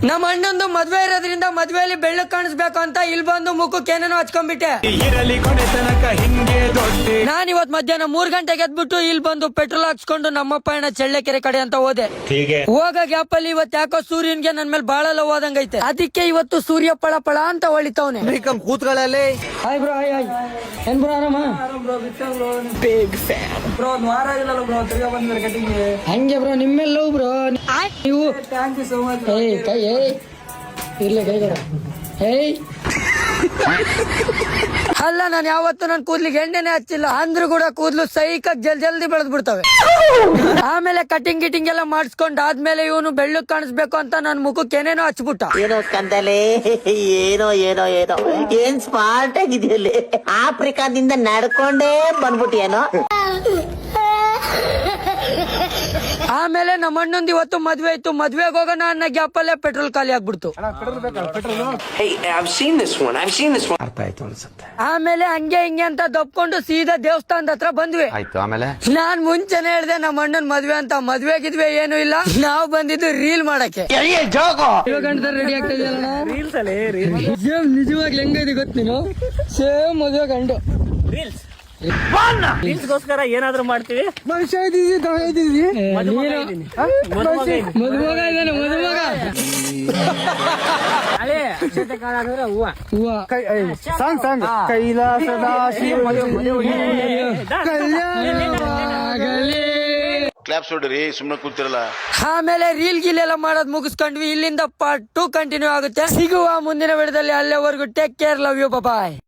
ನಮ್ಮ ಅಣ್ಣಂದು ಮದ್ವೆ ಇರೋದ್ರಿಂದ ಮದ್ವೆಯಲ್ಲಿ ಬೆಳ್ಳಕ್ ಕಾಣಿಸ್ಬೇಕು ಅಂತ ಇಲ್ಲಿ ಬಂದು ಮುಖಕ್ಕೆ ಏನೇನೋ ಹಚ್ಕೊಂಡ್ಬಿಟ್ಟೆ. ನಾನ್ ಇವತ್ ಮಧ್ಯಾಹ್ನ 3 ಗಂಟೆಗೆ ಎದ್ಬಿಟ್ಟು ಇಲ್ಲಿ ಬಂದು ಪೆಟ್ರೋಲ್ ಹಾಕ್ಸ್ಕೊಂಡು ನಮ್ಮಪ್ಪ ಅಣ್ಣ ಚಳ್ಳಕೆರೆ ಕಡೆ ಅಂತ ಹೋದೆ. ಹೋಗ ಗ್ಯಾಪ್ ಅಲ್ಲಿ ಇವತ್ ಯಾಕೋ ಸೂರ್ಯನ್ಗೆ ನನ್ ಮೇಲೆ ಬಾಳ ಲವ್ ಆದಂಗೈತೆ. ಅದಕ್ಕೆ ಇವತ್ತು ಸೂರ್ಯ ಪಳ ಪಳ ಅಂತ ಹೊಳಿತವನೆ. ಕೂತ್ಗಳಲ್ಲಿ ಹಾಯ್ ಬ್ರೋ, ಹಾಯ್ ಹಾಯ್. ಏನ್ ಬ್ರೋ ಆರಾಮ? ಹಂಗೆ ಬ್ರೋ, ನಿಮ್ಮೆಲ್ಲ ಲವ್ ಬ್ರೋ. ನೀವು ಕೈ ಇರ್ಲಿ ಕೈ ಅಲ್ಲ, ನಾನು ಯಾವತ್ತು ನನ್ ಕೂದ್ಲಿಗೆ ಎಣ್ಣೆನೆ ಹಚ್ಚಿಲ್ಲ ಅಂದ್ರೂ ಕೂಡ ಕೂದ್ಲು ಸೈಕಾಗಿ ಜಲ್ದಿ ಬೆಳೆದ್ ಬಿಡ್ತವೆ. ಆಮೇಲೆ ಕಟಿಂಗ್ ಗಿಟಿಂಗ್ ಎಲ್ಲ ಮಾಡಿಸ್ಕೊಂಡ್ ಆದ್ಮೇಲೆ ಇವನು ಬೆಳ್ಳಕ್ ಕಾಣಿಸ್ಬೇಕು ಅಂತ ನನ್ ಮುಖಕ್ಕೆ ಏನೇನೋ ಹಚ್ಬಿಟ್ಟ. ಏನೋ ಕಂದಲೆ, ಏನೋ ಏನೋ ಏನೋ ಏನ್ ಸ್ಮಾರ್ಟ್ ಆಗಿದೆಯಲ್ಲಿ. ಆಫ್ರಿಕಾದಿಂದ ನಡ್ಕೊಂಡೇ ಬಂದ್ಬಿಟ್ಟಿಯೇನೋ. ಆಮೇಲೆ ನಮ್ಮ ಅಣ್ಣಂದು ಇವತ್ತು ಮದ್ವೆ ಇತ್ತು. ಮದ್ವೆಗೆ ಹೋಗೋಣ ಅನ್ನೋ ಗ್ಯಾಪ್ ಅಲ್ಲೇ ಪೆಟ್ರೋಲ್ ಖಾಲಿ ಆಗ್ಬಿಡ್ತು. ಅರ್ಥ ಆಯ್ತು ಅನ್ಸುತ್ತೆ. ಆಮೇಲೆ ಹಂಗೆ ಹಿಂಗೆ ಅಂತ ದಬ್ಕೊಂಡು ಸೀದಾ ದೇವಸ್ಥಾನದ ಹತ್ರ ಬಂದ್ವಿ. ಆಯ್ತು. ಆಮೇಲೆ ನಾನ್ ಮುಂಚೆನೆ ಹೇಳ್ದೆ ನಮ್ಮ ಅಣ್ಣನ್ ಮದ್ವೆ ಅಂತ. ಮದ್ವೆಗಿದ್ವೆ ಏನು ಇಲ್ಲ, ನಾವು ಬಂದಿದ್ದು ರೀಲ್ ಮಾಡಕ್ಕೆ. ರೆಡಿ ಆಗ್ತಾ ಇದೆಯಲ್ಲ ನಿಜವಾಗ್ಲಿ ಹೆಂಗೈತಿ ಗೊತ್ತ ನೀನು? ಸೇಮ್ ಮದ್ವೆ ಗಂಡು ರೀಲ್ಸ್ಗೋಸ್ಕರ ಏನಾದ್ರು ಮಾಡ್ತೀವಿ. ಮನುಷ್ಯ ಇದ್ದೀವಿ ಮದುಮಗ ಇದ್ದಾನೆ, ಮದುಮಗ. ಹಳೆ ಅಕ್ಷತೆ ಕಾಲ ಅಂದ್ರೆ ಹೂವ ಸಾಂಗ್ ಕೈಲಾಸದ ಕ್ಲಾಪ್ಸ್ ಹೊಡ್ರಿ, ಸುಮ್ನೆ ಕೂತಿರಲ್ಲ. ಆಮೇಲೆ ರೀಲ್ ಗೀಲ್ ಎಲ್ಲ ಮಾಡೋದ್ ಮುಗಿಸ್ಕೊಂಡ್ವಿ. ಇಲ್ಲಿಂದ ಪಾರ್ಟ್ 2 ಕಂಟಿನ್ಯೂ ಆಗುತ್ತೆ. ಸಿಗುವ ಮುಂದಿನ ವಿಡಿಯೋದಲ್ಲಿ. ಅಲ್ಲೇವರೆಗೂ take care, love you, bye.